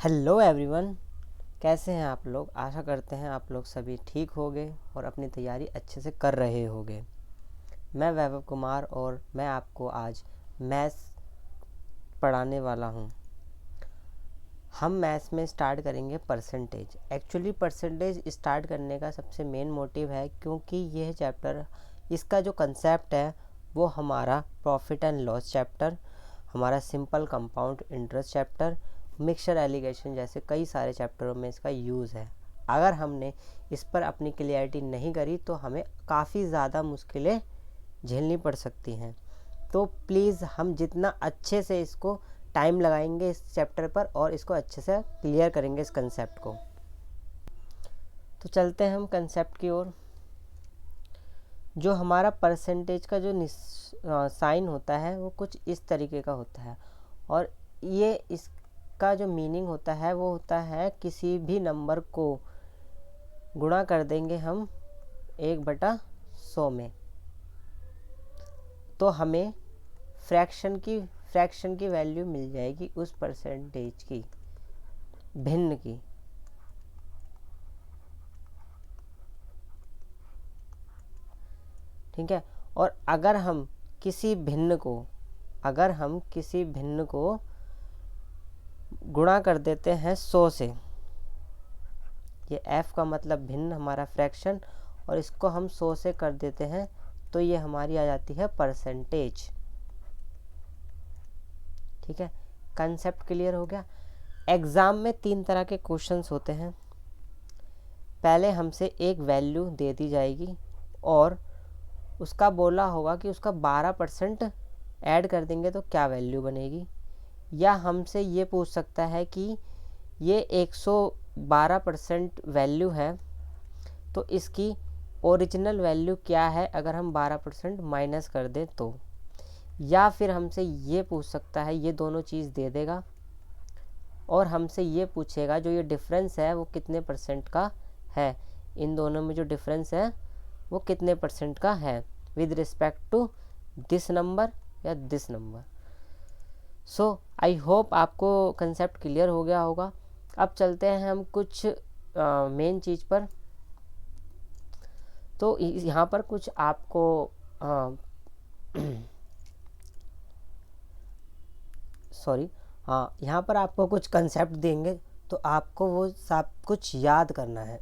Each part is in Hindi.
हेलो एवरीवन, कैसे हैं आप लोग। आशा करते हैं आप लोग सभी ठीक होंगे और अपनी तैयारी अच्छे से कर रहे होंगे। मैं वैभव कुमार और मैं आपको आज मैथ्स पढ़ाने वाला हूं। हम मैथ्स में स्टार्ट करेंगे परसेंटेज। एक्चुअली परसेंटेज स्टार्ट करने का सबसे मेन मोटिव है क्योंकि यह चैप्टर, इसका जो कंसेप्ट है वो हमारा प्रॉफिट एंड लॉस चैप्टर, हमारा simple compound interest chapter, mixture allegation जैसे कई सारे चैप्टरों में इसका यूज़ है। अगर हमने इस पर अपनी क्लियरिटी नहीं करी तो हमें काफ़ी ज़्यादा मुश्किलें झेलनी पड़ सकती हैं। तो प्लीज़ हम जितना अच्छे से इसको टाइम लगाएंगे इस चैप्टर पर और इसको अच्छे से क्लियर करेंगे इस कंसेप्ट को। तो चलते हैं हम कंसेप्ट की ओर। जो हमारा परसेंटेज का जो साइन होता है वो कुछ इस तरीके का होता है और ये इसका जो मीनिंग होता है वो होता है किसी भी नंबर को गुणा कर देंगे हम 1/100 में तो हमें फ्रैक्शन की वैल्यू मिल जाएगी उस परसेंटेज की, भिन्न की। ठीक है। और अगर हम किसी भिन्न को गुणा कर देते हैं 100 से, ये f का मतलब भिन्न हमारा फ्रैक्शन, और इसको हम 100 से कर देते हैं तो ये हमारी आ जाती है परसेंटेज। ठीक है, कंसेप्ट क्लियर हो गया। एग्ज़ाम में 3 तरह के क्वेश्चंस होते हैं। पहले हमसे एक वैल्यू दे दी जाएगी और उसका बोला होगा कि उसका 12% ऐड कर देंगे तो क्या वैल्यू बनेगी। या हमसे ये पूछ सकता है कि ये 112% वैल्यू है तो इसकी ओरिजिनल वैल्यू क्या है अगर हम 12% माइनस कर दें तो। या फिर हमसे ये पूछ सकता है, ये दोनों चीज़ दे देगा और हमसे ये पूछेगा जो ये डिफरेंस है वो कितने परसेंट का है, इन दोनों में जो डिफरेंस है वो कितने परसेंट का है with respect to this number या this number. So I hope आपको कंसेप्ट क्लियर हो गया होगा। अब चलते हैं हम कुछ मेन चीज़ पर। तो यहाँ पर कुछ आपको यहाँ पर आपको कुछ कंसेप्ट देंगे तो आपको वो सब कुछ याद करना है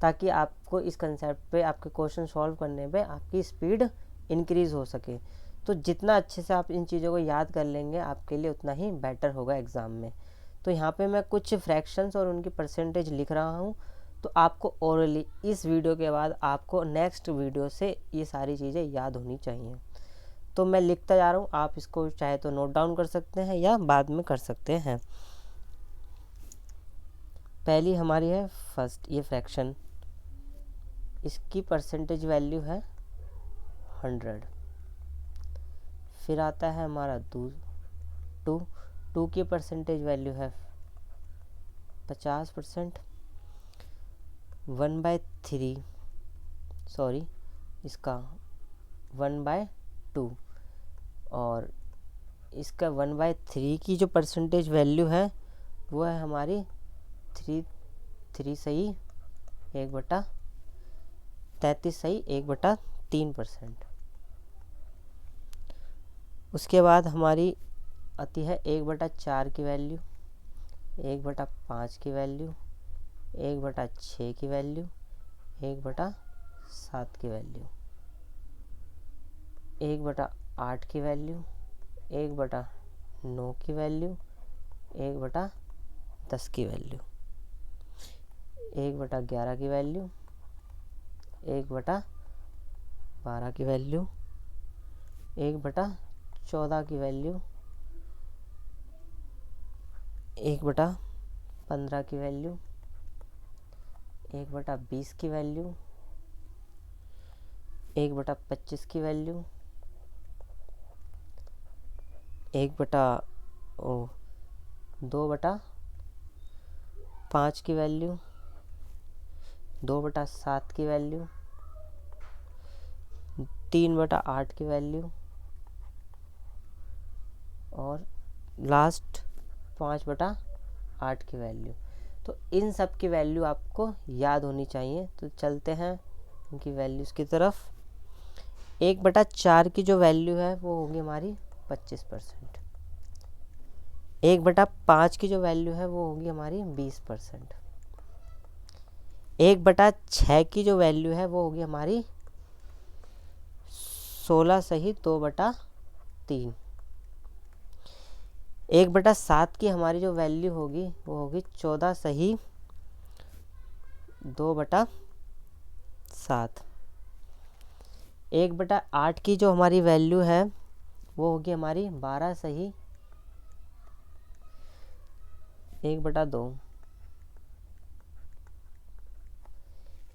ताकि आपको इस कंसेप्ट पे आपके क्वेश्चन सॉल्व करने पे आपकी स्पीड इंक्रीज़ हो सके। तो जितना अच्छे से आप इन चीज़ों को याद कर लेंगे आपके लिए उतना ही बेटर होगा एग्ज़ाम में। तो यहाँ पे मैं कुछ फ्रैक्शंस और उनकी परसेंटेज लिख रहा हूँ, तो आपको ओरली इस वीडियो के बाद आपको नेक्स्ट वीडियो से ये सारी चीज़ें याद होनी चाहिए। तो मैं लिखता जा रहा हूँ, आप इसको चाहे तो नोट डाउन कर सकते हैं या बाद में कर सकते हैं। पहली हमारी है फर्स्ट, ये फ्रैक्शन, इसकी परसेंटेज वैल्यू है 100। फिर आता है हमारा टू की परसेंटेज वैल्यू है 50%। 1/3 सॉरी इसका 1/2 और इसका 1/3 की जो परसेंटेज वैल्यू है वो है हमारी 3 सही 1/33 सही 1/3%। उसके बाद हमारी आती है 1/4 की वैल्यू, 1/5 की वैल्यू, 1/6 की वैल्यू, 1/7 की वैल्यू, 1/8 की वैल्यू, 1/9 की वैल्यू, 1/10 की वैल्यू, 1/11 की वैल्यू, 1/12 की वैल्यू, 1/14 की वैल्यू, 1/15 की वैल्यू, 1/20 की वैल्यू, 1/25 की वैल्यू, 2/5 की वैल्यू, 2/7 की वैल्यू, 3/8 की वैल्यू और लास्ट 5/8 8 की वैल्यू। तो इन सब की वैल्यू आपको याद होनी चाहिए। तो चलते हैं इनकी वैल्यूज़ की तरफ। 1/4 की जो वैल्यू है वो होगी हमारी 25%। 1/5 की जो वैल्यू है वो होगी हमारी 20%। 1/6 की जो वैल्यू है वो होगी हमारी 16 सही 2/3। 1/7 की हमारी जो वैल्यू होगी वो होगी 14 सही 2/7। 1/8 की जो हमारी वैल्यू है वो होगी हमारी 12 सही 1/2।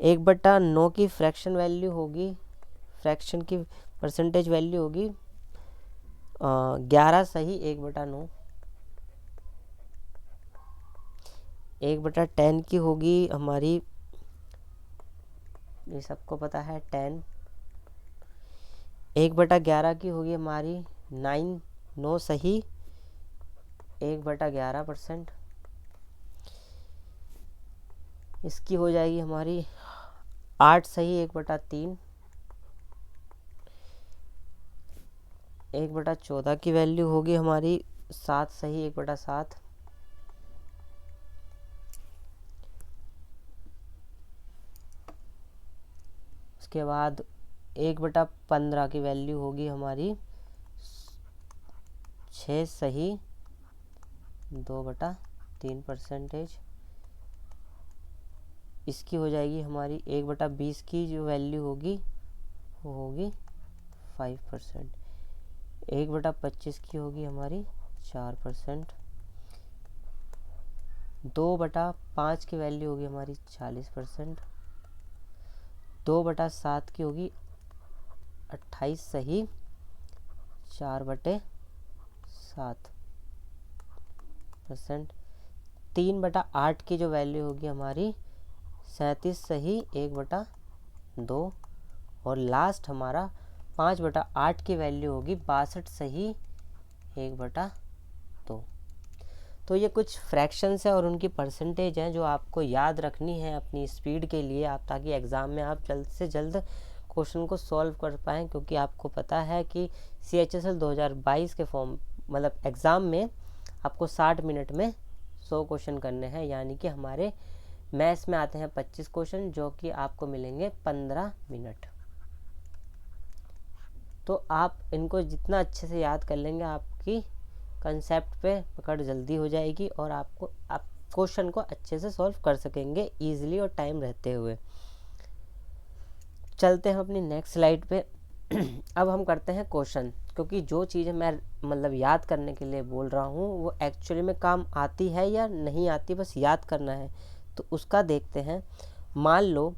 1/9 की फ्रैक्शन वैल्यू होगी, फ्रैक्शन की परसेंटेज वैल्यू होगी 11 सही 1/9। 1/10 की होगी हमारी, ये सबको पता है 10। 1/11 की होगी हमारी 9 सही 1/11%। इसकी हो जाएगी हमारी 8 सही 1/3। 1/14 की वैल्यू होगी हमारी 7 सही 1/7। उसके बाद 1/15 की वैल्यू होगी हमारी 6 सही 2/3%। इसकी हो जाएगी हमारी 1/20 की जो वैल्यू होगी वो होगी 5%। 1/25 की होगी हमारी 4%। 2/5 की वैल्यू होगी हमारी 40%। 2/7 की होगी 28 सही 4/7%। 3/8 की जो वैल्यू होगी हमारी 37 सही 1/2। और लास्ट हमारा 5/8 की वैल्यू होगी 62 सही 1/2। तो ये कुछ फ्रैक्शंस है और उनकी परसेंटेज हैं जो आपको याद रखनी है अपनी स्पीड के लिए, आप ताकि एग्ज़ाम में आप जल्द से जल्द क्वेश्चन को सॉल्व कर पाएँ। क्योंकि आपको पता है कि CHSL 2022 के फॉर्म मतलब एग्ज़ाम में आपको 60 मिनट में 100 क्वेश्चन करने हैं, यानी कि हमारे मैथ्स में आते हैं 25 क्वेश्चन जो कि आपको मिलेंगे 15 मिनट। तो आप इनको जितना अच्छे से याद कर लेंगे आपकी कंसेप्ट पे पकड़ जल्दी हो जाएगी और आप क्वेश्चन को अच्छे से सॉल्व कर सकेंगे इजीली और टाइम रहते हुए। चलते हैं अपनी नेक्स्ट स्लाइड पे। अब हम करते हैं क्वेश्चन, क्योंकि जो चीज़ें मैं मतलब याद करने के लिए बोल रहा हूँ वो एक्चुअली में काम आती है या नहीं आती, बस याद करना है। तो उसका देखते हैं। मान लो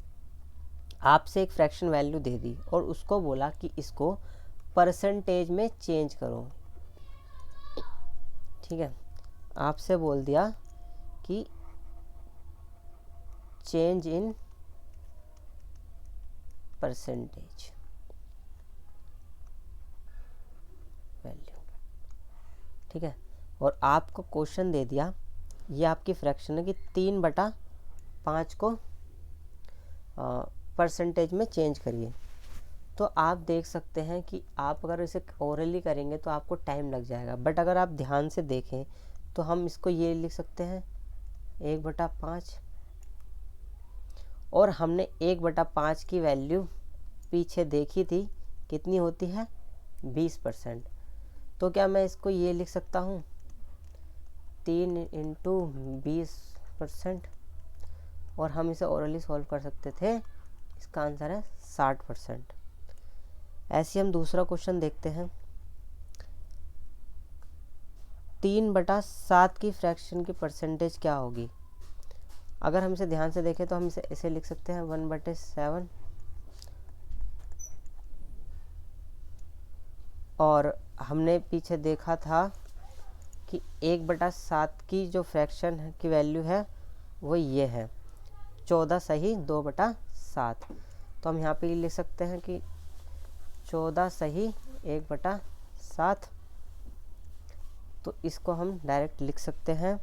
आपसे एक फ्रैक्शन वैल्यू दे दी और उसको बोला कि इसको परसेंटेज में चेंज करो। ठीक है, आपसे बोल दिया कि चेंज इन परसेंटेज वैल्यू। ठीक है, और आपको क्वेश्चन दे दिया, ये आपकी फ्रैक्शन है कि 3/5 को परसेंटेज में चेंज करिए। तो आप देख सकते हैं कि आप अगर इसे ओरली करेंगे तो आपको टाइम लग जाएगा, बट अगर आप ध्यान से देखें तो हम इसको ये लिख सकते हैं 1/5। और हमने 1/5 की वैल्यू पीछे देखी थी कितनी होती है 20%। तो क्या मैं इसको ये लिख सकता हूँ 3 × 20%। और हम इसे ओरली सॉल्व कर सकते थे, इसका आंसर है 60%। ऐसे हम दूसरा क्वेश्चन देखते हैं। 3/7 की फ्रैक्शन की परसेंटेज क्या होगी। अगर हम इसे ध्यान से देखें तो हम इसे ऐसे लिख सकते हैं 1/7। और हमने पीछे देखा था कि 1/7 की जो फ्रैक्शन की वैल्यू है वो ये है 14 सही 2/7। तो हम यहाँ पे लिख सकते हैं कि 14 सही 1/7। तो इसको हम डायरेक्ट लिख सकते हैं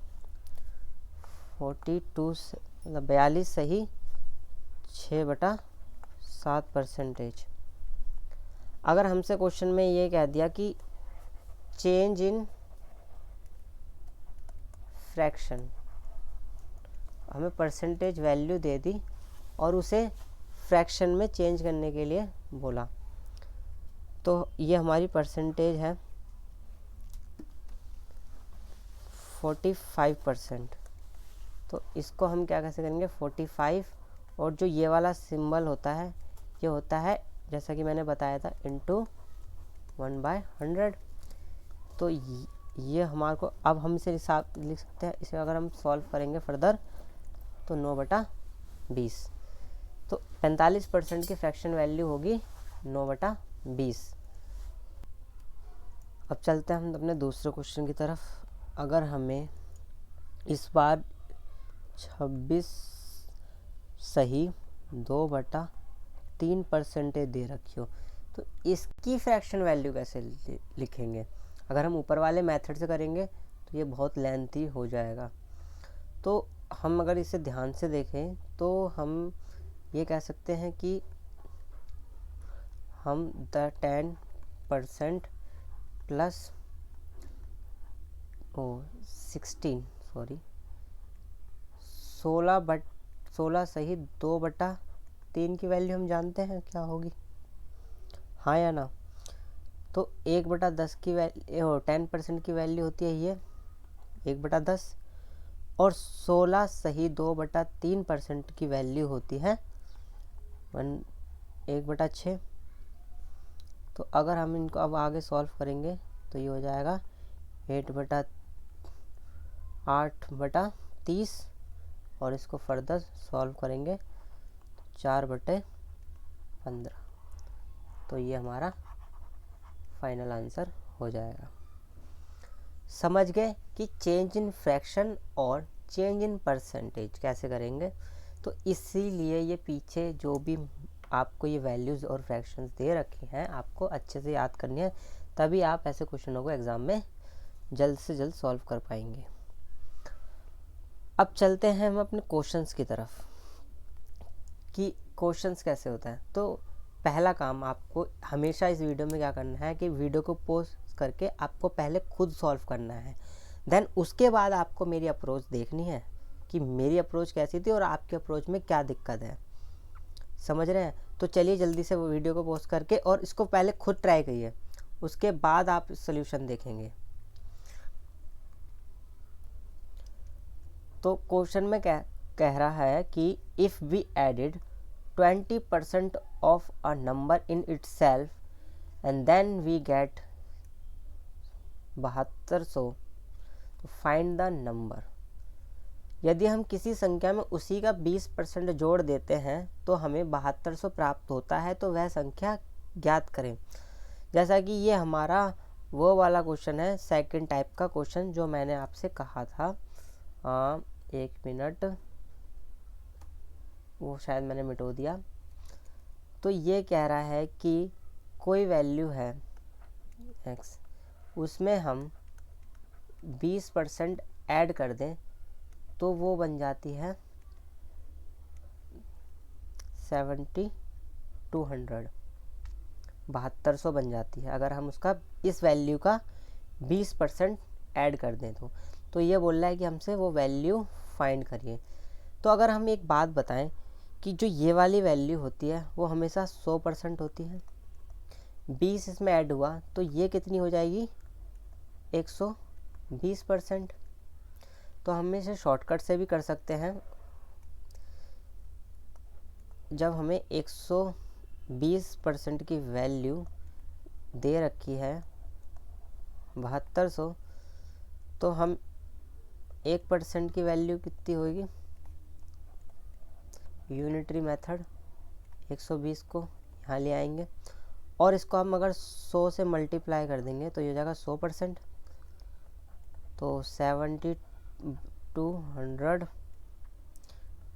42 मतलब 42 सही 6/7%। अगर हमसे क्वेश्चन में ये कह दिया कि चेंज इन फ्रैक्शन, हमें परसेंटेज वैल्यू दे दी और उसे फ्रैक्शन में चेंज करने के लिए बोला, तो ये हमारी परसेंटेज है 45%। तो इसको हम क्या कैसे करेंगे 45, और जो ये वाला सिंबल होता है ये होता है जैसा कि मैंने बताया था इंटू 1/100। तो ये हमारे को अब हम इसे हिसाब लिख सकते हैं। इसे अगर हम सॉल्व करेंगे फर्दर तो 9/20। तो 45% की फ्रैक्शन वैल्यू होगी 9/20। अब चलते हैं हम अपने दूसरे क्वेश्चन की तरफ। अगर हमें इस बार 26 सही 2/3% दे रखी हो, तो इसकी फ्रैक्शन वैल्यू कैसे लिखेंगे। अगर हम ऊपर वाले मेथड से करेंगे तो ये बहुत लेंथी हो जाएगा। तो हम अगर इसे ध्यान से देखें तो हम ये कह सकते हैं कि हम 10% प्लस 16 सही 2/3 की वैल्यू हम जानते हैं क्या होगी, हाँ या ना। तो 1/10 की वैल्यू 10% की वैल्यू होती है ये 1/10, और 16 सही 2/3% की वैल्यू होती है 1/6। तो अगर हम इनको अब आगे सॉल्व करेंगे तो ये हो जाएगा 8/30, और इसको फर्दर सॉल्व करेंगे 4/15। तो ये हमारा फाइनल आंसर हो जाएगा। समझ गए कि चेंज इन फ्रैक्शन और चेंज इन परसेंटेज कैसे करेंगे। तो इसीलिए ये पीछे जो भी आपको ये वैल्यूज़ और फ्रैक्शंस दे रखे हैं आपको अच्छे से याद करनी है, तभी आप ऐसे क्वेश्चनों को एग्ज़ाम में जल्द से जल्द सॉल्व कर पाएंगे। अब चलते हैं हम अपने क्वेश्चंस की तरफ कि क्वेश्चंस कैसे होता है। तो पहला काम आपको हमेशा इस वीडियो में क्या करना है कि वीडियो को पॉज करके आपको पहले खुद सॉल्व करना है, देन उसके बाद आपको मेरी अप्रोच देखनी है कि मेरी अप्रोच कैसी थी और आपके अप्रोच में क्या दिक्कत है। समझ रहे हैं। तो चलिए जल्दी से वो वीडियो को पॉज करके और इसको पहले खुद ट्राई करिए, उसके बाद आप सॉल्यूशन देखेंगे। तो क्वेश्चन में कह रहा है कि if we added 20% of a number in itself and then we get 7200, find the number. यदि हम किसी संख्या में उसी का 20% जोड़ देते हैं तो हमें 7200 प्राप्त होता है, तो वह संख्या ज्ञात करें। जैसा कि ये हमारा वो वाला क्वेश्चन है, सेकंड टाइप का क्वेश्चन जो मैंने आपसे कहा था। 1 मिनट, वो शायद मैंने मिटो दिया। तो ये कह रहा है कि कोई वैल्यू है x, उसमें हम 20% ऐड कर दें तो वो बन जाती है 7200, 7200 बन जाती है अगर हम उसका इस वैल्यू का 20% ऐड कर दें तो ये बोल रहा है कि हमसे वो वैल्यू फाइंड करिए। तो अगर हम एक बात बताएं कि जो ये वाली वैल्यू होती है वो हमेशा 100% होती है, 20 इसमें ऐड हुआ तो ये कितनी हो जाएगी 120%। तो हम इसे शॉर्टकट से भी कर सकते हैं। जब हमें 120% की वैल्यू दे रखी है 7200, तो हम 1% की वैल्यू कितनी होगी, यूनिटरी मेथड 120 को यहाँ ले आएंगे और इसको हम अगर 100 से मल्टीप्लाई कर देंगे तो ये हो जाएगा 100%। तो 7200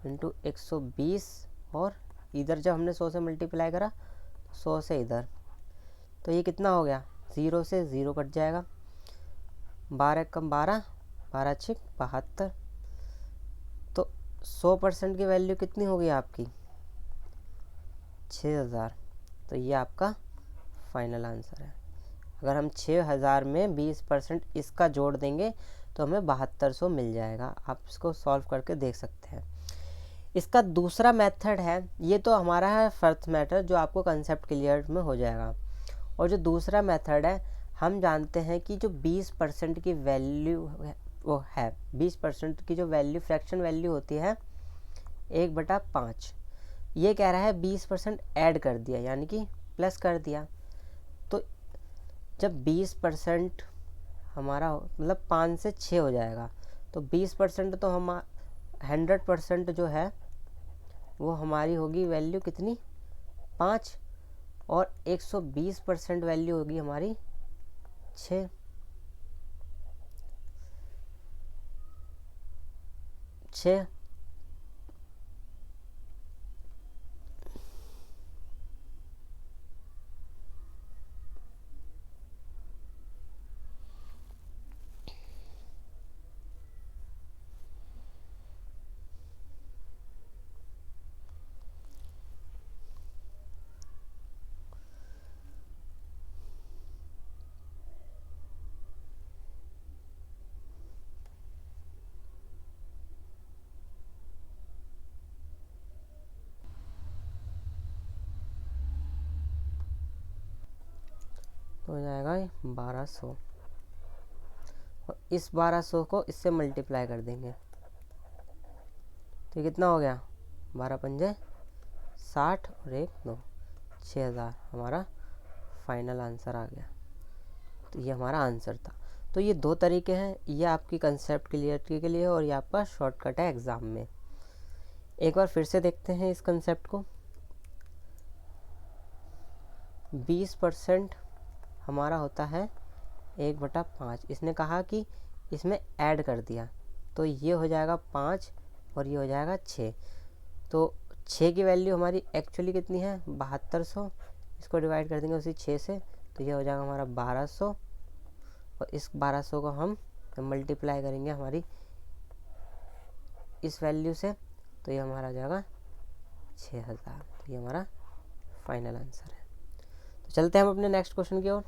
इंटू 120, और इधर जब हमने 100 से मल्टीप्लाई करा 100 से इधर, तो ये कितना हो गया, 0 से 0 कट जाएगा, 12 कम 12, 12 छिक 72। 100% की वैल्यू कितनी होगी आपकी 6000। तो ये आपका फाइनल आंसर है। अगर हम 6000 में 20% इसका जोड़ देंगे तो हमें 7200 मिल जाएगा। आप इसको सॉल्व करके देख सकते हैं। इसका दूसरा मेथड है, ये तो हमारा है फर्स्ट मेथड जो आपको कंसेप्ट क्लियर में हो जाएगा। और जो दूसरा मेथड है, हम जानते हैं कि जो 20% की वैल्यू वो है 20% की जो वैल्यू फ्रैक्शन वैल्यू होती है 1/5। ये कह रहा है 20% ऐड कर दिया यानी कि प्लस कर दिया। तो जब 20% हमारा मतलब 5 से 6 हो जाएगा तो 20% तो हम 100% जो है वो हमारी होगी वैल्यू कितनी 5, और 120% वैल्यू होगी हमारी 6। तो हो जाएगा 1200, और इस 1200 को इससे मल्टीप्लाई कर देंगे तो कितना हो गया 12 पंजे 60 और 1 9 6000 हमारा फाइनल आंसर आ गया। तो ये हमारा आंसर था। तो ये दो तरीके हैं, ये आपकी कंसेप्ट क्लियरिटी के लिए और ये आपका शॉर्टकट है एग्ज़ाम में। एक बार फिर से देखते हैं इस कंसेप्ट को। 20% हमारा होता है 1/5। इसने कहा कि इसमें ऐड कर दिया तो ये हो जाएगा 5 और ये हो जाएगा 6। तो 6 की वैल्यू हमारी एक्चुअली कितनी है 7200। इसको डिवाइड कर देंगे उसी 6 से तो ये हो जाएगा हमारा 1200, और इस 1200 को हम मल्टीप्लाई करेंगे हमारी इस वैल्यू से तो ये हमारा आ जाएगा 6000। तो ये हमारा फाइनल आंसर है। तो चलते हैं हम अपने नेक्स्ट क्वेश्चन की ओर।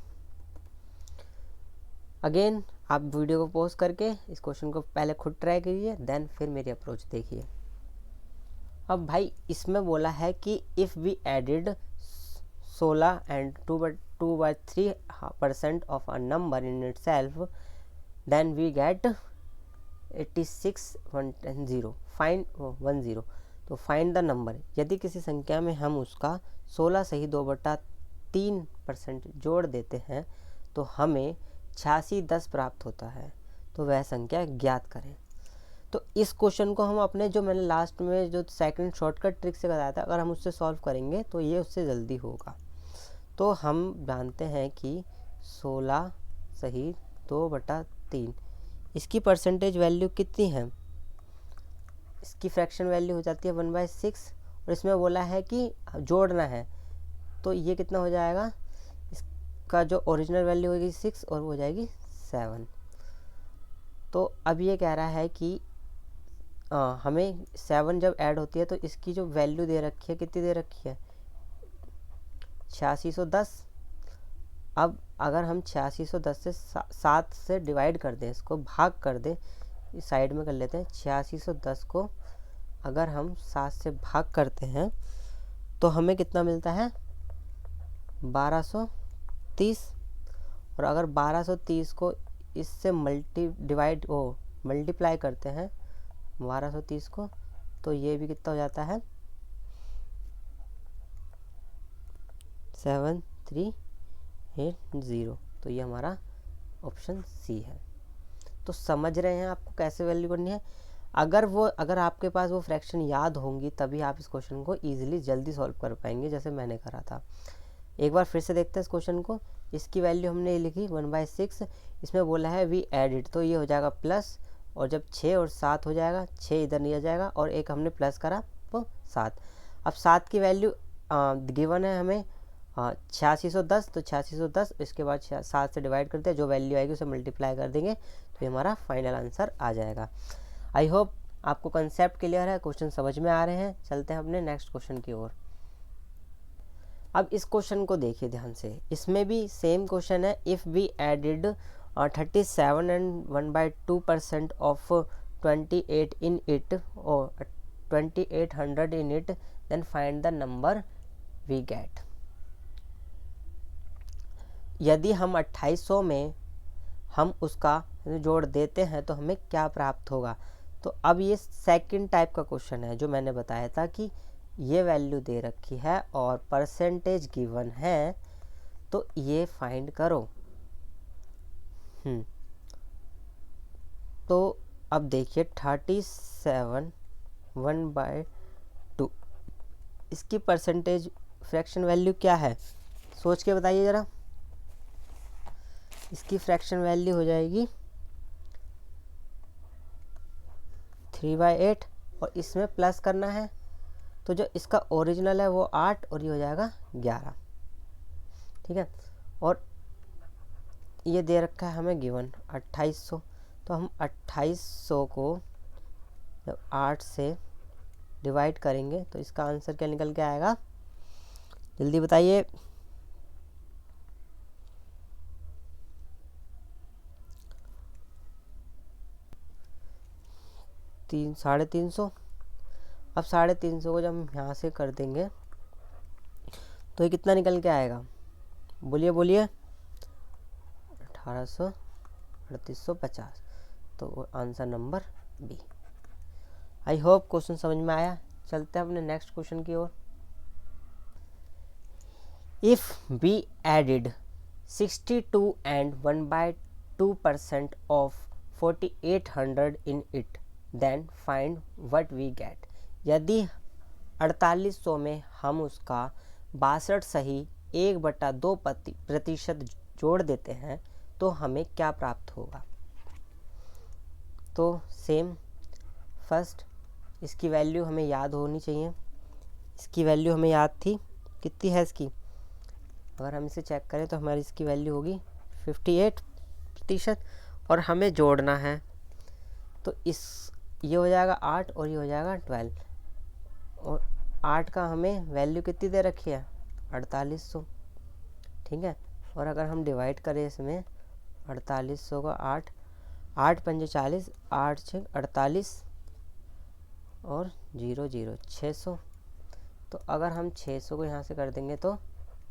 अगेन आप वीडियो को पॉज करके इस क्वेश्चन को पहले खुद ट्राई कीजिए, देन फिर मेरी अप्रोच देखिए। अब भाई इसमें बोला है कि if we added 16 and 2/3% of a number in itself then we get 86 10 तो फाइंड द नंबर। यदि किसी संख्या में हम उसका 16 सही 2/3% जोड़ देते हैं तो हमें 8610 प्राप्त होता है, तो वह संख्या ज्ञात करें। तो इस क्वेश्चन को हम अपने जो मैंने लास्ट में जो सेकंड शॉर्टकट ट्रिक से बताया था, अगर हम उससे सॉल्व करेंगे तो ये उससे जल्दी होगा। तो हम जानते हैं कि 16 सही 2/3 इसकी परसेंटेज वैल्यू कितनी है, इसकी फ्रैक्शन वैल्यू हो जाती है 1/6, और इसमें बोला है कि जोड़ना है तो ये कितना हो जाएगा, इसका जो ओरिजिनल वैल्यू होगी 6 और वो हो जाएगी 7। तो अब ये कह रहा है कि हमें 7 जब ऐड होती है तो इसकी जो वैल्यू दे रखी है कितनी दे रखी है 8610। अब अगर हम 8610 से 7 से डिवाइड कर दें, इसको भाग कर दें, इस साइड में कर लेते हैं। 8610 को अगर हम 7 से भाग करते हैं तो हमें कितना मिलता है 1230, और अगर 1230 को इससे मल्टीप्लाई करते हैं 1230 को तो ये भी कितना हो जाता है 7380। तो ये हमारा ऑप्शन सी है। तो समझ रहे हैं आपको कैसे वैल्यू करनी है। अगर आपके पास वो फ्रैक्शन याद होंगी तभी आप इस क्वेश्चन को ईजिली जल्दी सॉल्व कर पाएंगे, जैसे मैंने करा था। एक बार फिर से देखते हैं इस क्वेश्चन को। इसकी वैल्यू हमने लिखी 1/6, इसमें बोला है वी एडिड, तो ये हो जाएगा प्लस, और जब 6 और 7 हो जाएगा, 6 इधर नहीं आ जाएगा और एक हमने प्लस करा तो 7। अब 7 की वैल्यू गिवन है हमें 8610, तो 8610 इसके बाद 7 से डिवाइड करते हैं, जो वैल्यू आएगी उसे मल्टीप्लाई कर देंगे तो ये हमारा फाइनल आंसर आ जाएगा। आई होप आपको कंसेप्ट क्लियर है, क्वेश्चन समझ में आ रहे हैं। चलते हैं अपने नेक्स्ट क्वेश्चन की ओर। अब इस क्वेश्चन को देखिए ध्यान से, इसमें भी सेम क्वेश्चन है। If we added 37 and 1/2% of 28 in it और 2800 in it, then find the number we get. यदि हम 2800 में हम उसका जोड़ देते हैं तो हमें क्या प्राप्त होगा। तो अब ये सेकंड टाइप का क्वेश्चन है जो मैंने बताया था कि ये वैल्यू दे रखी है और परसेंटेज गिवन है, तो ये फाइंड करो। तो अब देखिए 37 1/2, इसकी परसेंटेज फ्रैक्शन वैल्यू क्या है, सोच के बताइए ज़रा। इसकी फ्रैक्शन वैल्यू हो जाएगी 3/8 और इसमें प्लस करना है, तो जो इसका ओरिजिनल है वो 8 और ये हो जाएगा 11। ठीक है, और ये दे रखा है हमें गिवन 2800, तो हम 2800 को जब 8 से डिवाइड करेंगे तो इसका आंसर क्या निकल के आएगा, जल्दी बताइए। 350। अब 350 को जब हम यहाँ से कर देंगे तो ये कितना निकल के आएगा, बोलिए बोलिए। 1800 3850, तो answer number B. I hope question समझ में आया। चलते हैं अपने नेक्स्ट क्वेश्चन की ओर। If be added 62 and 1/2% of 4800 in it, then find what we get. यदि 4800 में हम उसका 62 सही 1/2% जोड़ देते हैं तो हमें क्या प्राप्त होगा। तो सेम, फर्स्ट इसकी वैल्यू हमें याद होनी चाहिए। इसकी वैल्यू हमें याद थी, कितनी है इसकी, अगर हम इसे चेक करें तो हमारी इसकी वैल्यू होगी 58%, और हमें जोड़ना है तो ये हो जाएगा 8 और ये हो जाएगा 12, और 8 का हमें वैल्यू कितनी दे रखी है 4800। ठीक है, और अगर हम डिवाइड करें इसमें 4800 का 8 पंजे 40, 8 6 48 और 0 0 600। तो अगर हम 600 को यहाँ से कर देंगे तो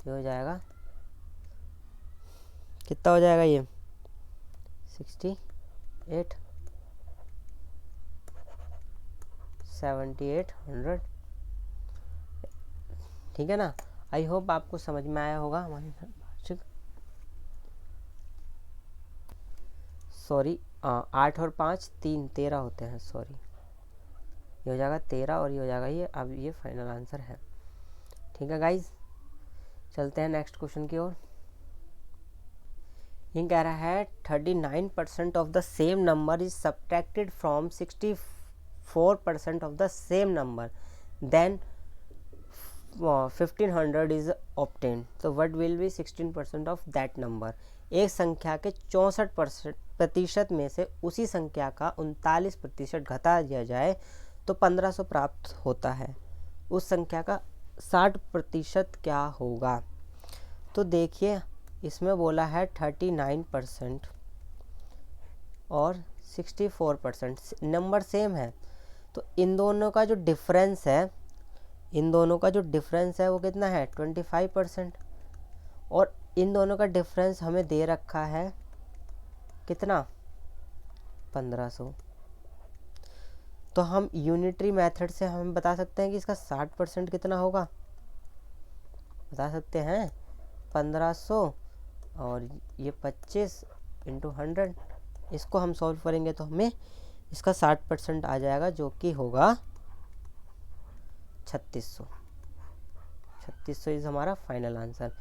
ये हो जाएगा, कितना हो जाएगा ये 68 7800। ठीक है ना। आई होप आपको समझ में आया होगा। हमारे सॉरी 8 और 5 3 13 होते हैं, सॉरी ये हो जाएगा 13 और ये हो जाएगा ये। अब ये फाइनल आंसर है। ठीक है गाइज, चलते हैं नेक्स्ट क्वेश्चन की ओर। ये कह रहा है 39% of the same number is subtracted from 64% of the same number, then 1500 is obtained. तो what will be 16% of that number. एक संख्या के 64% में से उसी संख्या का 39% घटा दिया जाए तो 1500 प्राप्त होता है। उस संख्या का 60% क्या होगा। तो देखिए इसमें बोला है 39% और 64%, नंबर सेम है, तो इन दोनों का जो डिफरेंस है वो कितना है 25%, और इन दोनों का डिफरेंस हमें दे रखा है कितना 1500। तो हम यूनिटरी मेथड से हम बता सकते हैं कि इसका 60% कितना होगा, बता सकते हैं 1500 और ये 25 × 100, इसको हम सॉल्व करेंगे तो हमें इसका 60% आ जाएगा, जो कि होगा 3600। 3600 इज हमारा फाइनल आंसर।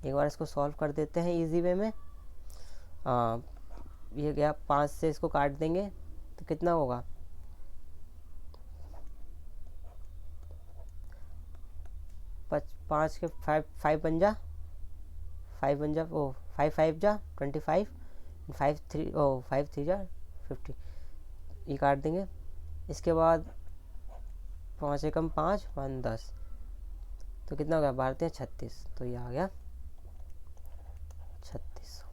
एक बार इसको सॉल्व कर देते हैं इजी वे में। ये गया 5 से इसको काट देंगे तो कितना होगा 5 के 5 पंजा 5 पंजा 5 5 जा 25, 5 3 5 3 जा 50, ये काट देंगे इसके बाद 5 एकम 5, 5 10, तो कितना हो गया 12 36, तो ये आ गया 3600।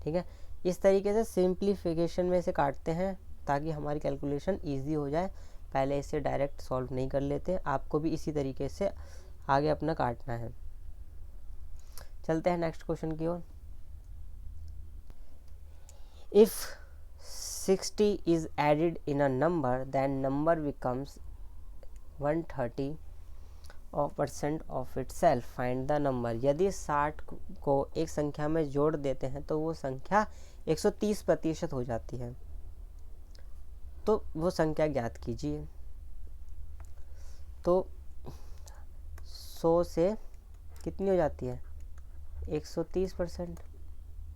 ठीक है, इस तरीके से सिंप्लीफिकेशन में इसे काटते हैं ताकि हमारी कैलकुलेशन ईजी हो जाए। पहले इसे डायरेक्ट सॉल्व नहीं कर लेते, आपको भी इसी तरीके से आगे अपना काटना है। चलते हैं नेक्स्ट क्वेश्चन की ओर। If 60 is added in a number then number becomes 130% of itself, find the number. यदि 60 को एक संख्या में जोड़ देते हैं तो वो संख्या 130% हो जाती है, तो वो संख्या ज्ञात कीजिए। तो 100 से कितनी हो जाती है 130%,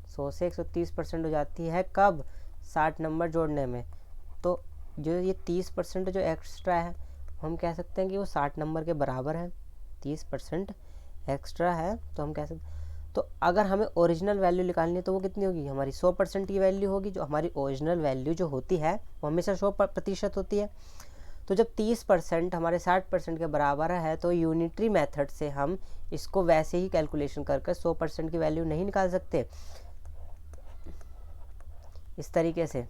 100 से 130% हो जाती है कब 60 नंबर जोड़ने में। तो जो ये 30% जो एक्स्ट्रा है हम कह सकते हैं कि वो 60 नंबर के बराबर है। 30% एक्स्ट्रा है तो हम कह सकते, तो अगर हमें ओरिजिनल वैल्यू निकालनी है तो वो कितनी होगी हमारी 100% की वैल्यू होगी। जो हमारी ओरिजिनल वैल्यू जो होती है वो हमेशा 100% होती है। तो जब 30% हमारे 60% के बराबर है तो यूनिटरी मेथड से हम इसको वैसे ही कैलकुलेशन करके 100% की वैल्यू नहीं निकाल सकते। इस तरीके से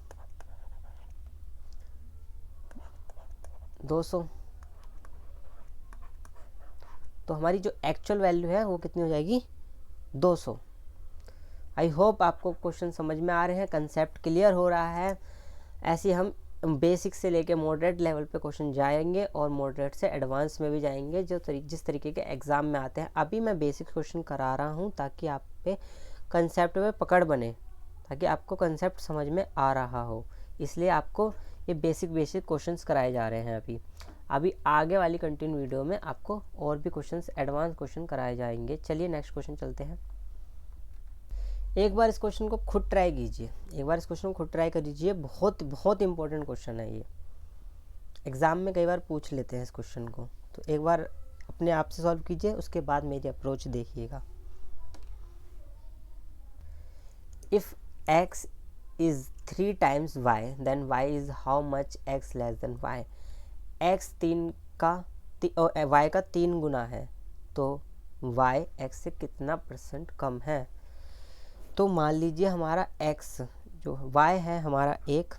200, तो हमारी जो एक्चुअल वैल्यू है वो कितनी हो जाएगी 200। आई होप आपको क्वेश्चन समझ में आ रहे हैं, कंसेप्ट क्लियर हो रहा है। ऐसे हम बेसिक से लेके मॉडरेट लेवल पे क्वेश्चन जाएंगे और मॉडरेट से एडवांस में भी जाएंगे जिस तरीके के एग्ज़ाम में आते हैं। अभी मैं बेसिक क्वेश्चन करा रहा हूँ ताकि आप पे कंसेप्ट में पकड़ बने, ताकि आपको कंसेप्ट समझ में आ रहा हो, इसलिए आपको ये बेसिक क्वेश्चंस कराए जा रहे हैं। अभी आगे वाली कंटिन्यू वीडियो में आपको और भी क्वेश्चंस एडवांस क्वेश्चन कराए जाएंगे। चलिए नेक्स्ट क्वेश्चन चलते हैं। एक बार इस क्वेश्चन को खुद ट्राई कीजिए, एक बार इस क्वेश्चन को खुद ट्राई कर लीजिए। बहुत बहुत इंपॉर्टेंट क्वेश्चन है ये, एग्ज़ाम में कई बार पूछ लेते हैं इस क्वेश्चन को। तो एक बार अपने आप से सॉल्व कीजिए, उसके बाद मेरी अप्रोच देखिएगा। If x is 3 times y then y is how much x less than y। x 3 का y का 3 गुना है तो y x से कितना % कम है। तो मान लीजिए हमारा x जो y है हमारा 1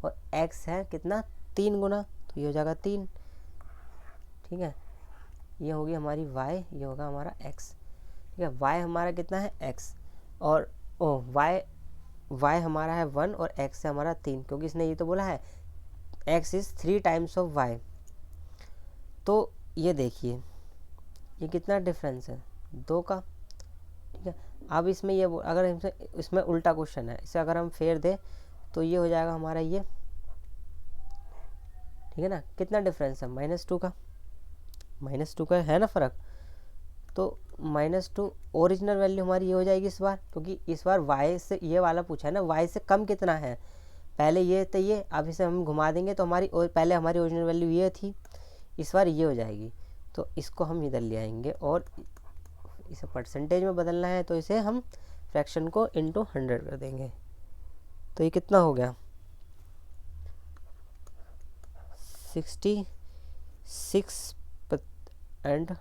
और x है कितना 3 गुना, तो ये हो जाएगा 3। ठीक है, ये होगी हमारी y, ये होगा हमारा x। ठीक है, y हमारा कितना है x और y हमारा है 1 और x है हमारा 3, क्योंकि इसने ये तो बोला है x is 3 times of y। तो ये देखिए ये कितना डिफरेंस है 2 का। ठीक है, अब इसमें ये अगर इसमें उल्टा क्वेश्चन है, इसे अगर हम फेर दें तो ये हो जाएगा हमारा ये। ठीक है ना, कितना डिफरेंस है -2 का, -2 का है ना फ़र्क। तो -2 ओरिजिनल वैल्यू हमारी ये हो जाएगी इस बार, क्योंकि इस बार y से ये वाला पूछा है ना, y से कम कितना है। पहले ये तो ये, अब इसे हम घुमा देंगे तो हमारी पहले हमारी ओरिजिनल वैल्यू ये थी, इस बार ये हो जाएगी। तो इसको हम इधर ले आएंगे और इसे परसेंटेज में बदलना है तो इसे हम फ्रैक्शन को इंटू 100 कर देंगे। तो ये कितना हो गया 66 एंड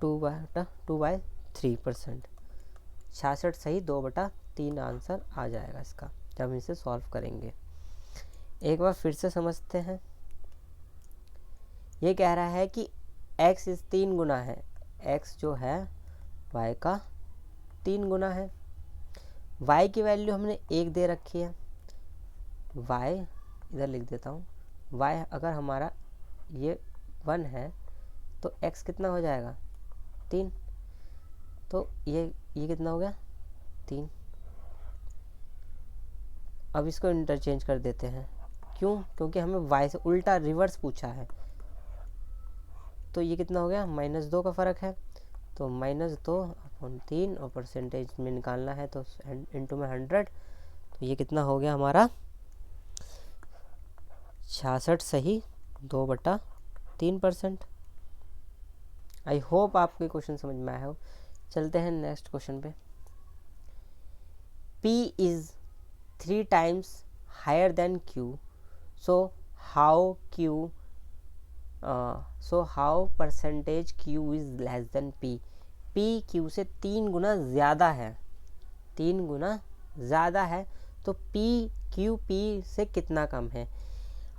2/3%। 66 सही 2/3 आंसर आ जाएगा इसका जब हम इसे सॉल्व करेंगे। एक बार फिर से समझते हैं। ये कह रहा है कि x इस 3 गुना है, x जो है y का 3 गुना है। y की वैल्यू हमने 1 दे रखी है, y इधर लिख देता हूँ, y अगर हमारा ये 1 है तो x कितना हो जाएगा 3। तो ये कितना हो गया 3। अब इसको इंटरचेंज कर देते हैं, क्यों, क्योंकि हमें y से उल्टा रिवर्स पूछा है। तो ये कितना हो गया -2 का फ़र्क है, तो -2/3 और परसेंटेज में निकालना है तो इंटू में 100। तो ये कितना हो गया हमारा 66 सही 2/3%। आई होप आपको क्वेश्चन समझ में आया हो। चलते हैं नेक्स्ट क्वेश्चन पे। P is 3 times higher than Q, so how Q so how percentage Q is less than P, P Q से 3 गुना ज़्यादा है, 3 गुना ज़्यादा है, तो पी क्यू पी से कितना कम है।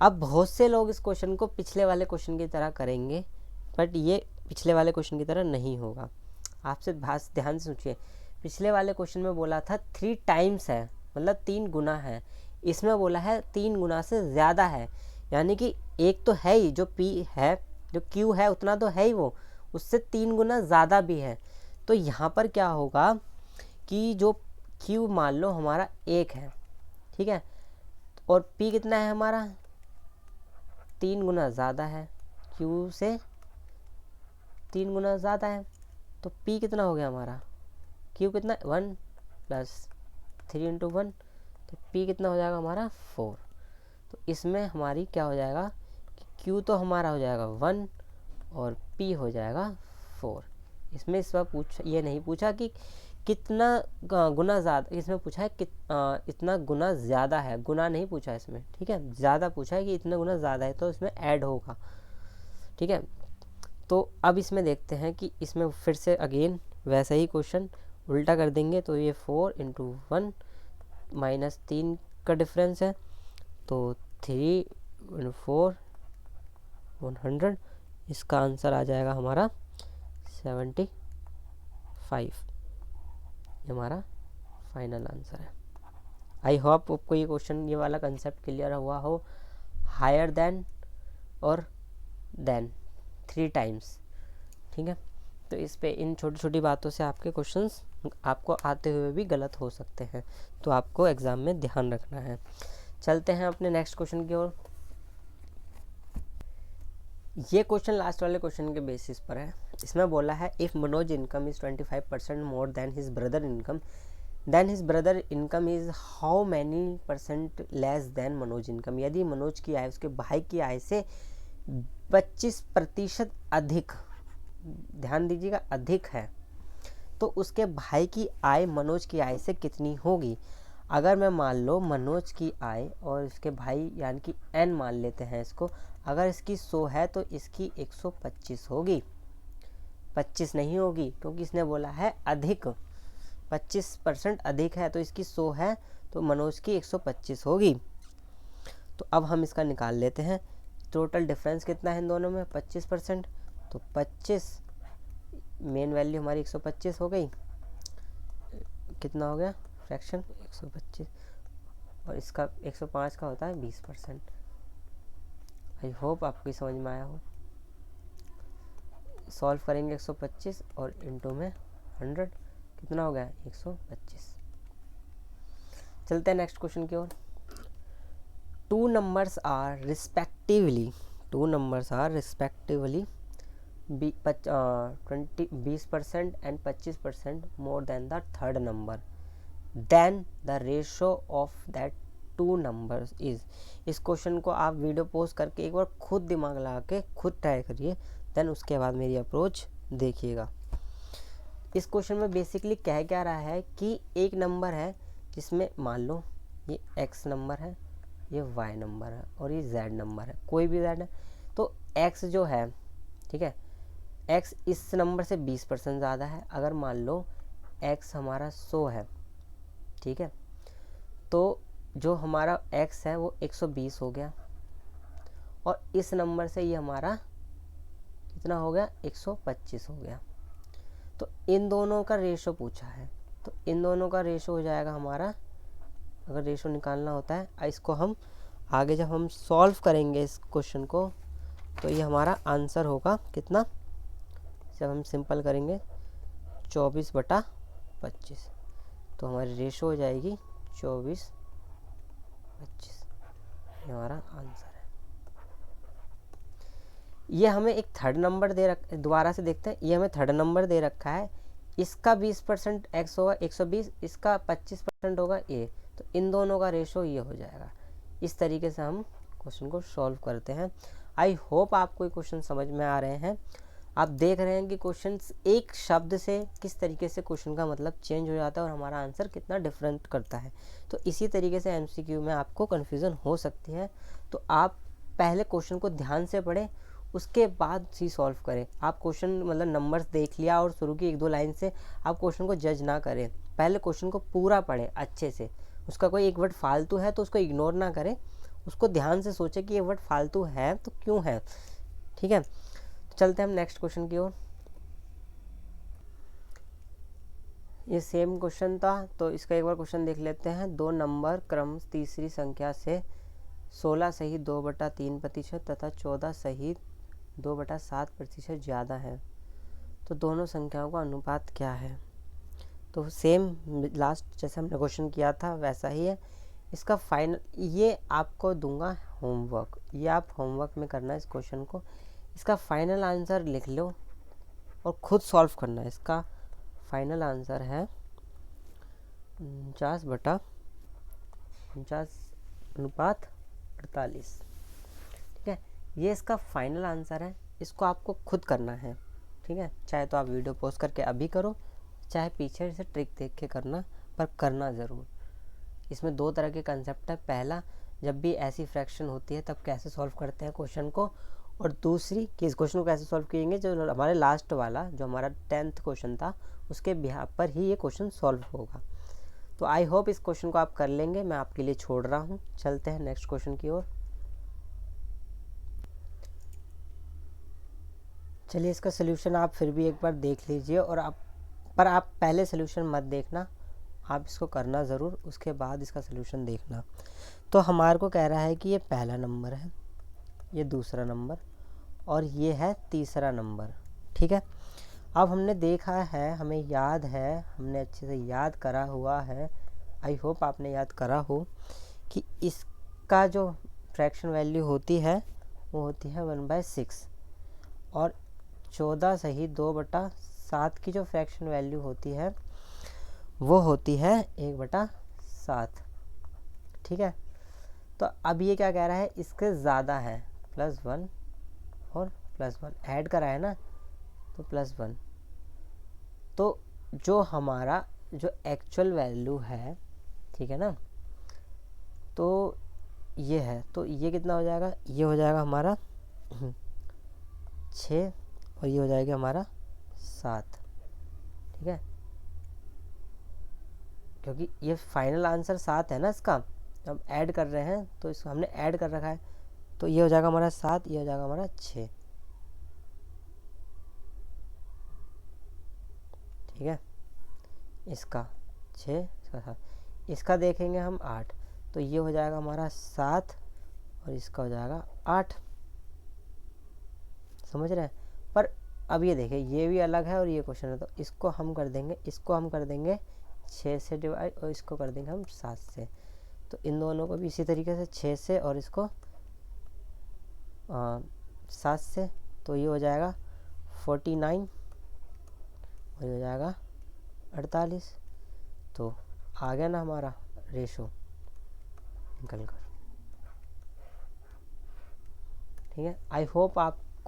अब बहुत से लोग इस क्वेश्चन को पिछले वाले क्वेश्चन की तरह करेंगे, बट ये पिछले वाले क्वेश्चन की तरह नहीं होगा। आपसे ध्यान से सोचिए, पिछले वाले क्वेश्चन में बोला था 3 टाइम्स है, मतलब 3 गुना है, इसमें बोला है 3 गुना से ज़्यादा है, यानी कि एक तो है ही जो P है, जो Q है उतना तो है ही, वो उससे 3 गुना ज़्यादा भी है। तो यहाँ पर क्या होगा कि जो Q मान लो हमारा 1 है, ठीक है, और P कितना है हमारा 3 गुना ज़्यादा है, Q से 3 गुना ज़्यादा है, तो P कितना हो गया हमारा, Q कितना 1 प्लस 3 इंटू 1, तो P कितना हो जाएगा हमारा 4। तो इसमें हमारी क्या हो जाएगा कि Q तो हमारा हो जाएगा 1 और P हो जाएगा 4। इसमें इस बार ये नहीं पूछा कि कितना गुना ज़्यादा, इसमें पूछा है इतना गुना ज़्यादा है, गुना नहीं पूछा इसमें, ठीक है, ज़्यादा पूछा है कि इतना गुना ज़्यादा है, तो इसमें ऐड होगा, ठीक है। तो अब इसमें देखते हैं कि इसमें फिर से अगेन वैसा ही क्वेश्चन उल्टा कर देंगे, तो ये 4 इंटू 1 माइनस 3 का डिफरेंस है, तो 3 4 100, इसका आंसर आ जाएगा हमारा 75। ये हमारा फाइनल आंसर है। आई होप आपको ये क्वेश्चन, ये वाला कंसेप्ट क्लियर हुआ हो। हायर देन और देन 3 टाइम्स, ठीक है। तो इस पे इन छोटी छोटी बातों से आपके क्वेश्चंस आपको आते हुए भी गलत हो सकते हैं, तो आपको एग्ज़ाम में ध्यान रखना है। चलते हैं अपने नेक्स्ट क्वेश्चन की ओर। ये क्वेश्चन लास्ट वाले क्वेश्चन के बेसिस पर है। इसमें बोला है if Manoj income is 25% more than his brother income, then his brother income is how many % less than Manoj income. यदि मनोज की आय उसके भाई की आय से 25% अधिक, ध्यान दीजिएगा अधिक है, तो उसके भाई की आय मनोज की आय से कितनी होगी। अगर मैं मान लो मनोज की आय और इसके भाई यानी कि n मान लेते हैं इसको, अगर इसकी 100 है तो इसकी 125 होगी, 25 नहीं होगी, क्योंकि इसने बोला है अधिक, 25% अधिक है, तो इसकी 100 है तो मनोज की 125 होगी। तो अब हम इसका निकाल लेते हैं, टोटल डिफरेंस कितना है इन दोनों में 25%, तो 25 मेन वैल्यू हमारी 125 हो गई, कितना हो गया फ्रैक्शन 125, और इसका 105 का होता है 20%। आई होप आपको समझ में आया हो। सॉल्व करेंगे 125 और इनटू में 100, कितना हो गया 125। चलते हैं नेक्स्ट क्वेश्चन की ओर। 2 numbers are respectively 20% and 25% more than the third number, then the ratio of that 2 numbers is। इस क्वेश्चन को आप वीडियो पोस्ट करके एक बार खुद दिमाग लगा के खुद ट्राई करिए, देन उसके बाद मेरी अप्रोच देखिएगा। इस क्वेश्चन में बेसिकली कह क्या रहा है कि एक नंबर है जिसमें मान लो ये x नंबर है, ये y नंबर है और ये z नंबर है, कोई भी z है, तो x जो है, ठीक है, x इस नंबर से 20% ज़्यादा है। अगर मान लो x हमारा 100 है, ठीक है, तो जो हमारा x है वो 120 हो गया, और इस नंबर से ये हमारा कितना हो गया 125 हो गया। तो इन दोनों का रेशो पूछा है, तो इन दोनों का रेशो हो जाएगा हमारा, अगर रेशो निकालना होता है, इसको हम आगे जब हम सॉल्व करेंगे इस क्वेश्चन को, तो ये हमारा आंसर होगा कितना, जब हम सिंपल करेंगे 24/25, तो हमारी रेशो हो जाएगी 24/25, ये हमारा आंसर है। ये हमें एक थर्ड नंबर दोबारा से देखते हैं, ये हमें थर्ड नंबर दे रखा है, इसका 20% x होगा 120, इसका 25% होगा a, तो इन दोनों का रेशो ये हो जाएगा। इस तरीके से हम क्वेश्चन को सॉल्व करते हैं। आई होप आपको ये क्वेश्चन समझ में आ रहे हैं। आप देख रहे हैं कि क्वेश्चन एक शब्द से किस तरीके से क्वेश्चन का मतलब चेंज हो जाता है और हमारा आंसर कितना डिफरेंट करता है। तो इसी तरीके से MCQ में आपको कन्फ्यूज़न हो सकती है, तो आप पहले क्वेश्चन को ध्यान से पढ़ें, उसके बाद ही सॉल्व करें। आप क्वेश्चन मतलब नंबर्स देख लिया और शुरू की 1-2 लाइन से आप क्वेश्चन को जज ना करें, पहले क्वेश्चन को पूरा पढ़ें अच्छे से। उसका कोई एक वर्ड फालतू है तो उसको इग्नोर ना करें, उसको ध्यान से सोचें कि ये वर्ड फालतू है तो क्यों है। ठीक है, तो चलते हैं हम नेक्स्ट क्वेश्चन की ओर। ये सेम क्वेश्चन था तो इसका एक बार क्वेश्चन देख लेते हैं। 2 नंबर क्रम तीसरी संख्या से 16 सहित 2/3% तथा 14 सहित 2/7% ज़्यादा है, तो दोनों संख्याओं का अनुपात क्या है। तो सेम लास्ट जैसे हमने क्वेश्चन किया था वैसा ही है। इसका फाइनल ये आपको दूंगा होमवर्क, ये आप होमवर्क में करना है इस क्वेश्चन को। इसका फाइनल आंसर लिख लो और खुद सॉल्व करना है। इसका फाइनल आंसर है 49/48। ठीक है, ये इसका फाइनल आंसर है, इसको आपको खुद करना है। ठीक है, चाहे तो आप वीडियो पॉज करके अभी करो, चाहे पीछे से ट्रिक देख के करना, पर करना ज़रूर। इसमें 2 तरह के कंसेप्ट है। पहला, जब भी ऐसी फ्रैक्शन होती है तब कैसे सॉल्व करते हैं क्वेश्चन को, और दूसरी कि इस क्वेश्चन को कैसे सॉल्व करेंगे। जो हमारे लास्ट वाला जो हमारा 10th क्वेश्चन था उसके बिहार पर ही ये क्वेश्चन सॉल्व होगा। तो आई होप इस क्वेश्चन को आप कर लेंगे, मैं आपके लिए छोड़ रहा हूँ। चलते हैं नेक्स्ट क्वेश्चन की ओर। चलिए, इसका सोल्यूशन आप फिर भी एक बार देख लीजिए, और आप पहले सोल्यूशन मत देखना, आप इसको करना ज़रूर, उसके बाद इसका सोल्यूशन देखना। तो हमारे को कह रहा है कि ये पहला नंबर है, ये दूसरा नंबर, और ये है तीसरा नंबर। ठीक है, अब हमने देखा है, हमें याद है, हमने अच्छे से याद करा हुआ है, आई होप आपने याद करा हो कि इसका जो फ्रैक्शन वैल्यू होती है वो होती है 1/6, और 14 सही 2/7 की जो फ्रैक्शन वैल्यू होती है वो होती है 1/7। ठीक है, तो अब ये क्या कह रहा है, इसके ज़्यादा है, +1 और +1 ऐड करा है ना, तो +1। तो जो हमारा जो एक्चुअल वैल्यू है, ठीक है ना, तो ये है, तो ये कितना हो जाएगा, ये हो जाएगा हमारा 6 और ये हो जाएगा हमारा 7। ठीक है, क्योंकि ये फाइनल आंसर 7 है ना इसका, अब ऐड कर रहे हैं तो इसको हमने ऐड कर रखा है, तो ये हो जाएगा हमारा 7, ये हो जाएगा हमारा 6। ठीक है, इसका 6, इसका 7, इसका देखेंगे हम 8, तो ये हो जाएगा हमारा 7 और इसका हो जाएगा 8। समझ रहे हैं, पर अब ये देखिए ये भी अलग है और ये क्वेश्चन है, तो इसको हम कर देंगे 6 से डिवाइड, और इसको कर देंगे हम 7 से। तो इन दोनों को भी इसी तरीके से 6 से और इसको 7 से, तो ये हो जाएगा 49 और ये हो जाएगा 48। तो आ गया ना हमारा रेशो निकल कर। ठीक है, आई होप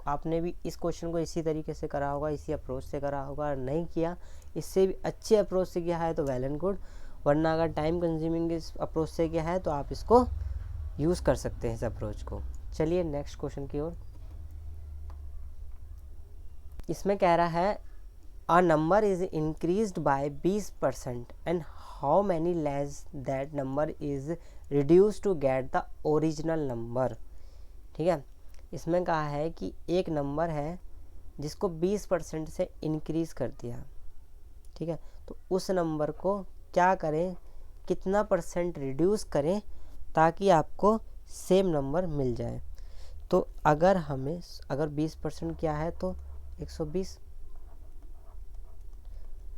आपने भी इस क्वेश्चन को इसी तरीके से करा होगा, इसी अप्रोच से करा होगा, और नहीं किया इससे भी अच्छे अप्रोच से किया है तो वेल एंड गुड, वरना अगर टाइम कंज्यूमिंग इस अप्रोच से किया है तो आप इसको यूज़ कर सकते हैं इस अप्रोच को। चलिए नेक्स्ट क्वेश्चन की ओर। इसमें कह रहा है a number is increased by 20% and how many less that number is reduce to get the original number. ठीक है, इसमें कहा है कि एक नंबर है जिसको 20% से इंक्रीज़ कर दिया। ठीक है, तो उस नंबर को क्या करें, कितना % रिड्यूस करें ताकि आपको सेम नंबर मिल जाए। तो अगर 20% क्या है तो 120,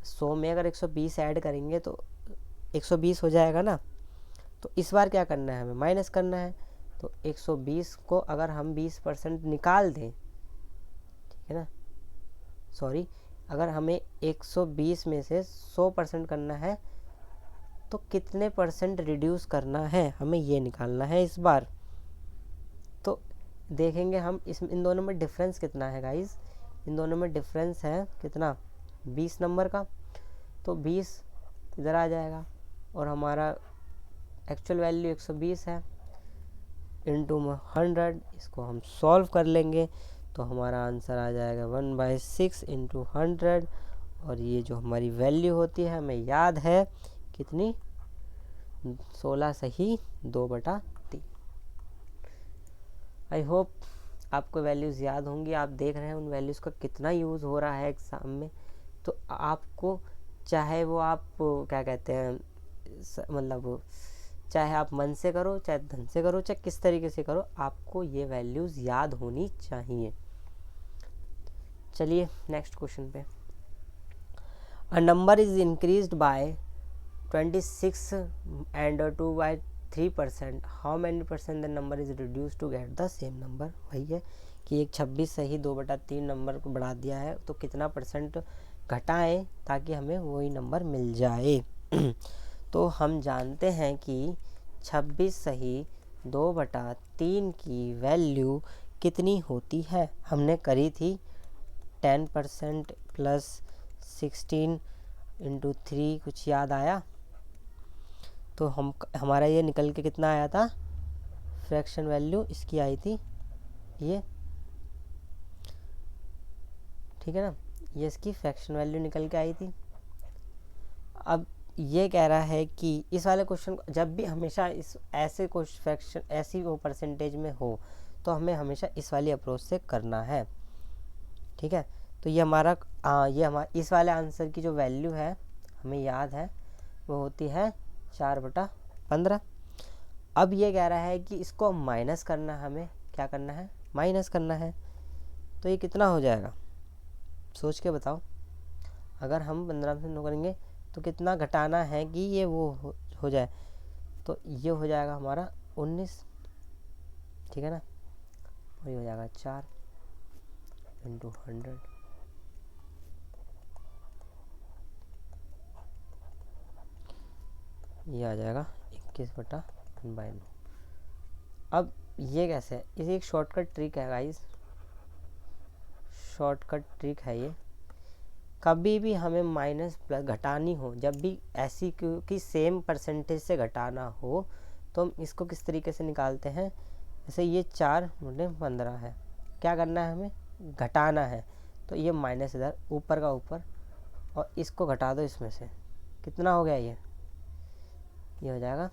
100 में अगर 120 ऐड करेंगे तो 120 हो जाएगा ना। तो इस बार क्या करना है, हमें माइनस करना है। तो 120 को अगर हम 20% निकाल दें, ठीक है ना, सॉरी, अगर हमें 120 में से 100% करना है तो कितने % रिड्यूस करना है, हमें ये निकालना है इस बार। तो देखेंगे हम इन दोनों में डिफरेंस कितना है गाइस, इन दोनों में डिफरेंस है कितना, 20 नंबर का। तो 20 इधर आ जाएगा और हमारा एक्चुअल वैल्यू 120 है, इंटू 100, इसको हम सॉल्व कर लेंगे तो हमारा आंसर आ जाएगा 1/6 इंटू 100, और ये जो हमारी वैल्यू होती है हमें याद है कितनी, 16 सही 2/3। आई होप आपको वैल्यूज़ याद होंगी, आप देख रहे हैं उन वैल्यूज़ का कितना यूज़ हो रहा है एग्ज़ाम में। तो आपको चाहे वो आप क्या कहते हैं मतलब चाहे आप मन से करो, चाहे धन से करो, चाहे किस तरीके से करो, आपको ये वैल्यूज़ याद होनी चाहिए। चलिए नेक्स्ट क्वेश्चन पे। A number is increased by 26 and 2/3%, how many percent the number is reduce to get the same number. वही है कि एक 26 सही 2/3 नंबर को बढ़ा दिया है, तो कितना परसेंट घटाएं ताकि हमें वही नंबर मिल जाए। तो हम जानते हैं कि 26 सही 2/3 की वैल्यू कितनी होती है, हमने करी थी 10% प्लस 16 इंटू 3, कुछ याद आया? तो हमारा ये निकल के कितना आया था, फ्रैक्शन वैल्यू इसकी आई थी ये, ठीक है ना, ये इसकी फ्रैक्शन वैल्यू निकल के आई थी। अब ये कह रहा है कि इस वाले क्वेश्चन जब भी हमेशा इस ऐसे क्वेश्चन फ्रैक्शन ऐसी वो परसेंटेज में हो तो हमें हमेशा इस वाली अप्रोच से करना है, ठीक है। तो ये हमारा इस वाले आंसर की जो वैल्यू है हमें याद है वो होती है 4/15। अब ये कह रहा है कि इसको माइनस करना है, हमें क्या करना है, माइनस करना है। तो ये कितना हो जाएगा, सोच के बताओ। अगर हम 15 से 9 करेंगे तो कितना घटाना है कि ये वो हो जाए, तो ये हो जाएगा हमारा 19, ठीक है ना, और ये हो जाएगा 4 इंटू 100, ये आ जाएगा 21/1/9। अब ये कैसे है, इसे एक शॉर्टकट ट्रिक है गाइस, शॉर्टकट ट्रिक है ये। कभी भी हमें माइनस प्लस घटानी हो, जब भी ऐसी क्योंकि सेम परसेंटेज से घटाना हो तो हम इसको किस तरीके से निकालते हैं, जैसे ये 4/15 है, क्या करना है हमें, घटाना है, तो ये माइनस इधर ऊपर का ऊपर, और इसको घटा दो इसमें से, कितना हो गया ये हो जाएगा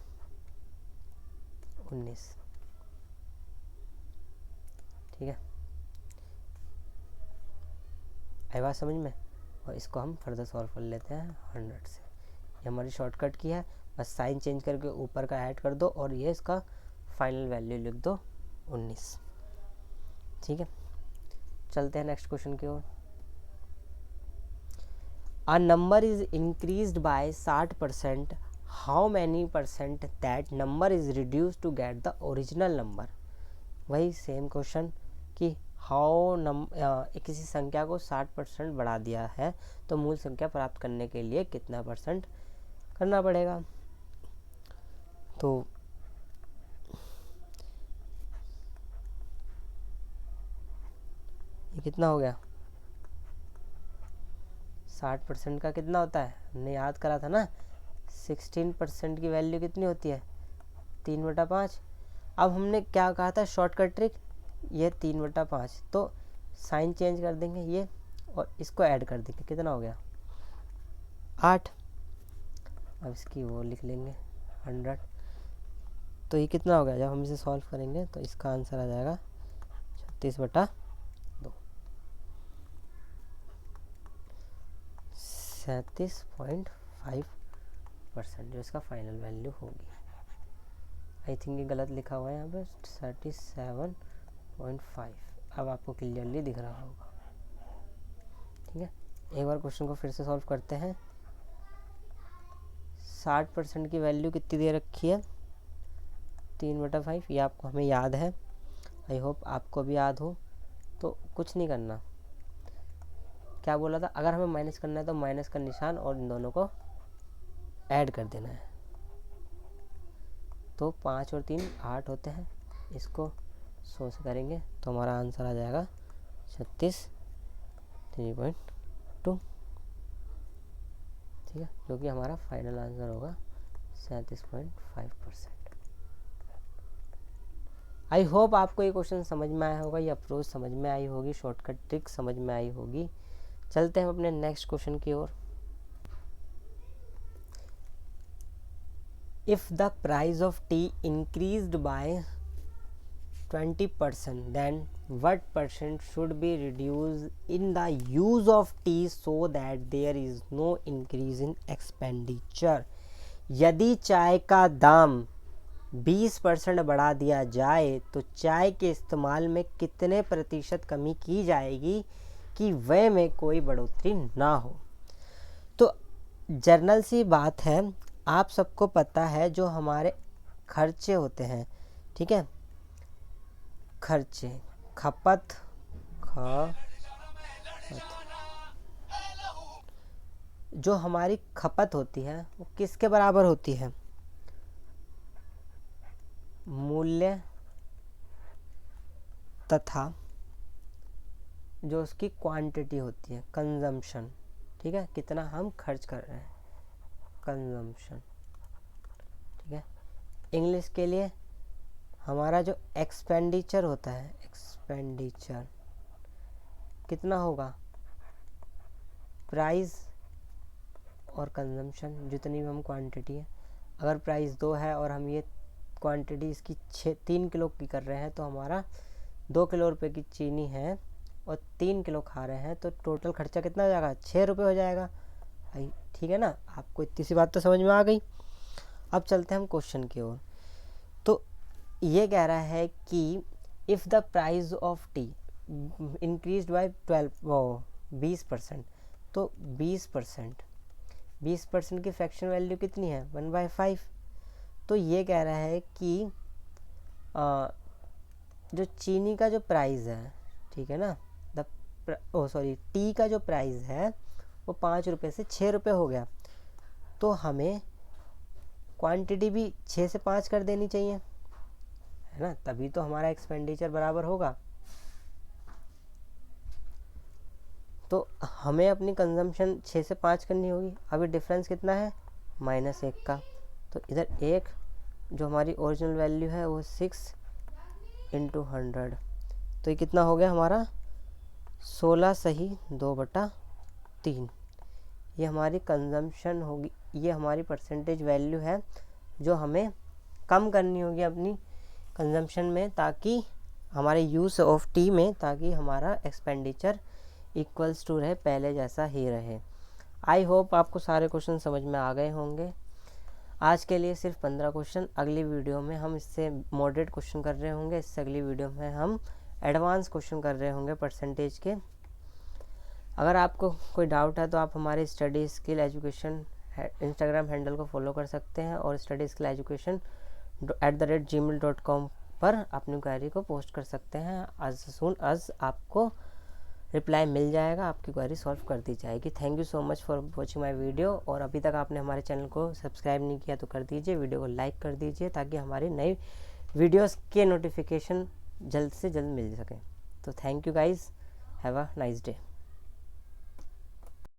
19, ठीक है, आई बात समझ में। और इसको हम फर्दर सॉल्व कर लेते हैं 100 से, ये हमारी शॉर्टकट की है, बस साइन चेंज करके ऊपर का ऐड कर दो और ये इसका फाइनल वैल्यू लिख दो 19, ठीक है। चलते हैं नेक्स्ट क्वेश्चन की ओर। A number is increased by 60%, how many percent that number is reduce to get the original number. वही सेम क्वेश्चन कि किसी संख्या को 60% बढ़ा दिया है तो मूल संख्या प्राप्त करने के लिए कितना परसेंट करना पड़ेगा। तो ये कितना हो गया, 60% का कितना होता है, हमने याद करा था ना, 16% की वैल्यू कितनी होती है, 3/5। अब हमने क्या कहा था शॉर्टकट ट्रिक, ये 3/5, तो साइन चेंज कर देंगे ये और इसको ऐड कर देंगे, कितना हो गया 8। अब इसकी वो लिख लेंगे 100, तो ये कितना हो गया, जब हम इसे सॉल्व करेंगे तो इसका आंसर आ जाएगा 36/2, 37.5% जो इसका फाइनल वैल्यू होगी। आई थिंक ये गलत लिखा हुआ है यहाँ पे 37.5, अब आपको क्लियरली दिख रहा होगा, ठीक है। एक बार क्वेश्चन को फिर से सॉल्व करते हैं। 60% की वैल्यू कितनी दे रखी है, 3/5, ये आपको हमें याद है, आई होप आपको भी याद हो। तो कुछ नहीं करना, क्या बोला था, अगर हमें माइनस करना है तो माइनस का निशान और इन दोनों को ऐड कर देना है, तो 5 और 3 8 होते हैं, इसको 100 से करेंगे तो हमारा आंसर आ जाएगा 36.3.2, ठीक है, जो कि हमारा फाइनल आंसर होगा 37.5%। आई होप आपको ये क्वेश्चन समझ में आया होगा, ये अप्रोच समझ में आई होगी, शॉर्टकट ट्रिक समझ में आई होगी। चलते हैं अपने नेक्स्ट क्वेश्चन की ओर। If the price of tea increased by 20%, then what percent should be reduced in the use of tea so that there is no increase in expenditure? यदि चाय का दाम 20% बढ़ा दिया जाए तो चाय के इस्तेमाल में कितने प्रतिशत कमी की जाएगी कि व्यय में कोई बढ़ोतरी ना हो? तो जर्नल सी बात है, आप सबको पता है जो हमारे खर्चे होते हैं, ठीक है, खर्चे, खपत जो हमारी खपत होती है वो किसके बराबर होती है? मूल्य तथा जो उसकी क्वांटिटी होती है, कंजम्पशन, ठीक है, कितना हम खर्च कर रहे हैं, कंजम्पशन, ठीक है। इंग्लिश के लिए हमारा जो एक्सपेंडिचर होता है, एक्सपेंडिचर कितना होगा? प्राइस और कंजम्पशन, जितनी भी हम क्वांटिटी है, अगर प्राइस 2 है और हम ये क्वांटिटी इसकी 3 किलो की कर रहे हैं तो हमारा 2 किलो रुपए की चीनी है और 3 किलो खा रहे हैं तो टोटल खर्चा कितना हो जाएगा? 6 रुपये हो जाएगा। ठीक है ना, आपको इतनी सी बात तो समझ में आ गई। अब चलते हैं हम क्वेश्चन की ओर। तो ये कह रहा है कि if the price of T increase by 20%, तो 20% की फ्रैक्शन वैल्यू कितनी है? 1/5। तो ये कह रहा है कि जो चीनी का जो प्राइस है, ठीक है ना, टी का जो प्राइस है वो 5 रुपये से 6 रुपये हो गया, तो हमें क्वांटिटी भी 6 से 5 कर देनी चाहिए, है ना, तभी तो हमारा एक्सपेंडिचर बराबर होगा। तो हमें अपनी कंजम्पशन 6 से 5 करनी होगी। अभी डिफरेंस कितना है? -1 का, तो इधर 1 जो हमारी ओरिजिनल वैल्यू है वो 6 × 100, तो ये कितना हो गया हमारा? 16 सही 2/3। ये हमारी कंजम्पशन होगी, ये हमारी परसेंटेज वैल्यू है जो हमें कम करनी होगी अपनी कंजम्पशन में, ताकि हमारे यूज़ ऑफ टी में, ताकि हमारा एक्सपेंडिचर इक्वल्स टू रहे, पहले जैसा ही रहे। आई होप आपको सारे क्वेश्चन समझ में आ गए होंगे। आज के लिए सिर्फ 15 क्वेश्चन, अगली वीडियो में हम इससे मॉडरेट क्वेश्चन कर रहे होंगे, इससे अगली वीडियो में हम एडवांस क्वेश्चन कर रहे होंगे परसेंटेज के। अगर आपको कोई डाउट है तो आप हमारे study skill education Instagram handle को फॉलो कर सकते हैं और स्टडी स्किल एजुकेशन @gmail.com पर अपनी क्वेरी को पोस्ट कर सकते हैं। एज सून एज आपको रिप्लाई मिल जाएगा, आपकी क्वेरी सॉल्व कर दी जाएगी। Thank you so much for watching my video. और अभी तक आपने हमारे चैनल को सब्सक्राइब नहीं किया तो कर दीजिए, वीडियो को लाइक कर दीजिए, ताकि हमारी नई वीडियोस के नोटिफिकेशन जल्द से जल्द मिल सके। तो thank you guys, have a nice day.